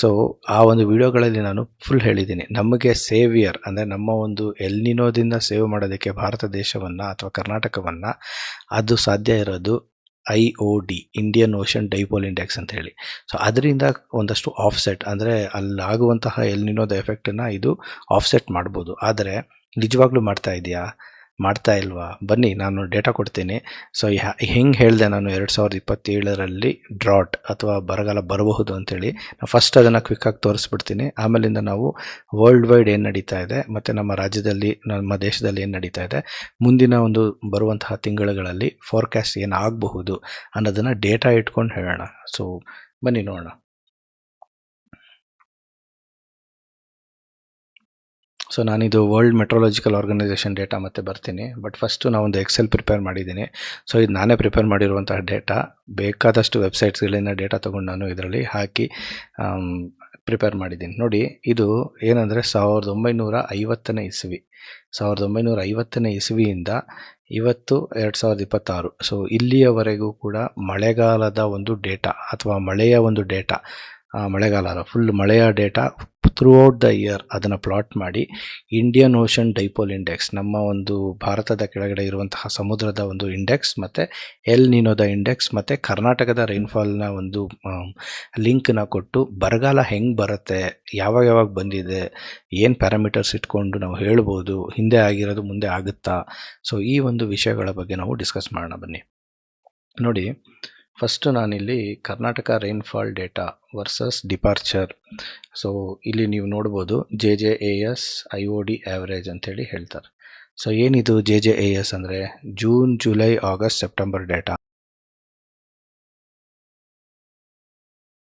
So ಆ ಒಂದು ವಿಡಿಯೋಗಳಲ್ಲಿ ನಾನು ಫುಲ್ ಹೇಳಿದ್ದೀನಿ. ನಮಗೆ ಸೇವಿಯರ್ ಅಂದರೆ ನಮ್ಮ ಒಂದು ಎಲ್ನಿನೋದಿಂದ ಸೇವ್ ಮಾಡೋದಕ್ಕೆ ಭಾರತ ದೇಶವನ್ನು ಅಥವಾ ಕರ್ನಾಟಕವನ್ನು ಅದು ಸಾಧ್ಯ ಇರೋದು IOD, Indian ocean dipole index ಅಂತ ಹೇಳಿ. ಸೊ ಅದರಿಂದ ಒಂದಷ್ಟು ಆಫ್ಸೆಟ್ ಅಂದರೆ ಅಲ್ಲಾಗುವಂತಹ ಎಲ್ನಿನೋದ ಎಫೆಕ್ಟನ್ನು ಇದು ಆಫ್ಸೆಟ್ ಮಾಡ್ಬೋದು. ಆದರೆ ನಿಜವಾಗ್ಲೂ ಮಾಡ್ತಾ ಇದೆಯಾ, ಮಾಡ್ತಾ ಇಲ್ವಾ? ಬನ್ನಿ ನಾನು ಡೇಟಾ ಕೊಡ್ತೀನಿ. ಸೊ ಹೆಂಗೆ ಹೇಳಿದೆ ನಾನು 2027ರಲ್ಲಿ ಡ್ರಾಟ್ ಅಥವಾ ಬರಗಾಲ ಬರಬಹುದು ಅಂತೇಳಿ. ನಾನು ಫಸ್ಟ್ ಅದನ್ನು ಕ್ವಿಕ್ಕಾಗಿ ತೋರಿಸ್ಬಿಡ್ತೀನಿ. ಆಮೇಲಿಂದ ನಾವು ವರ್ಲ್ಡ್ ವೈಡ್ ಏನು ನಡೀತಾ ಇದೆ ಮತ್ತು ನಮ್ಮ ರಾಜ್ಯದಲ್ಲಿ, ನಮ್ಮ ದೇಶದಲ್ಲಿ ಏನು ನಡೀತಾ ಇದೆ, ಮುಂದಿನ ಒಂದು ಬರುವಂತಹ ತಿಂಗಳುಗಳಲ್ಲಿ ಫೋರ್ಕಾಸ್ಟ್ ಏನು ಆಗಬಹುದು ಅನ್ನೋದನ್ನು ಡೇಟಾ ಇಟ್ಕೊಂಡು ಹೇಳೋಣ. ಸೊ ಬನ್ನಿ ನೋಡೋಣ. ಸೊ ನಾನಿದು ವರ್ಲ್ಡ್ ಮೆಟ್ರೋಲಾಜಿಕಲ್ ಆರ್ಗನೈಸೇಷನ್ ಡೇಟಾ ಮತ್ತೆ ಬರ್ತೀನಿ. ಬಟ್ ಫಸ್ಟು ನಾವೊಂದು ಎಕ್ಸೆಲ್ ಪ್ರಿಪೇರ್ ಮಾಡಿದ್ದೀನಿ. ಸೊ ಇದು ನಾನೇ ಪ್ರಿಪೇರ್ ಮಾಡಿರುವಂತಹ ಡೇಟಾ. ಬೇಕಾದಷ್ಟು ವೆಬ್ಸೈಟ್ಸ್ಗಳಿಂದ ಡೇಟಾ ತೊಗೊಂಡು ನಾನು ಇದರಲ್ಲಿ ಹಾಕಿ ಪ್ರಿಪೇರ್ ಮಾಡಿದ್ದೀನಿ. ನೋಡಿ, ಇದು ಏನಂದರೆ 1950ನೇ ಇಸವಿ. 1950ನೇ ಇಸವಿಯಿಂದ ಇವತ್ತು 2026. ಸೊ ಇಲ್ಲಿಯವರೆಗೂ ಕೂಡ ಮಳೆಗಾಲದ ಒಂದು ಡೇಟಾ ಅಥವಾ ಮಳೆಯ ಒಂದು ಡೇಟಾ, ಮಳೆಗಾಲ ಅಲ್ಲ, ಫುಲ್ ಮಳೆಯ data through out the year ಅದನ್ನು ಪ್ಲಾಟ್ ಮಾಡಿ ಇಂಡಿಯನ್ ಓಷನ್ ಡೈಪೋಲ್ ಇಂಡೆಕ್ಸ್, ನಮ್ಮ ಒಂದು ಭಾರತದ ಕೆಳಗಡೆ ಇರುವಂತಹ ಸಮುದ್ರದ ಒಂದು ಇಂಡೆಕ್ಸ್, ಮತ್ತು ಎಲ್ ನಿನೋದ ಇಂಡೆಕ್ಸ್, ಮತ್ತು ಕರ್ನಾಟಕದ ರೈನ್ಫಾಲ್ನ ಒಂದು ಲಿಂಕ್ನ ಕೊಟ್ಟು ಬರಗಾಲ ಹೆಂಗೆ ಬರುತ್ತೆ, ಯಾವಾಗ ಬಂದಿದೆ, ಏನು ಪ್ಯಾರಾಮೀಟರ್ಸ್ ಇಟ್ಕೊಂಡು ನಾವು ಹೇಳ್ಬೋದು, ಹಿಂದೆ ಆಗಿರೋದು ಮುಂದೆ ಆಗುತ್ತಾ. ಸೊ ಈ ಒಂದು ವಿಷಯಗಳ ಬಗ್ಗೆ ನಾವು ಡಿಸ್ಕಸ್ ಮಾಡೋಣ ಬನ್ನಿ. ನೋಡಿ, ಫಸ್ಟು ನಾನಿಲ್ಲಿ Karnataka rainfall data versus departure. So ಇಲ್ಲಿ ನೀವು ನೋಡ್ಬೋದು JJAS IOD ಆ್ಯಾವ್ರೇಜ್ ಅಂತೇಳಿ ಹೇಳ್ತಾರೆ. ಸೊ ಏನಿದು JJAS ಅಂದರೆ June, July, August, September data.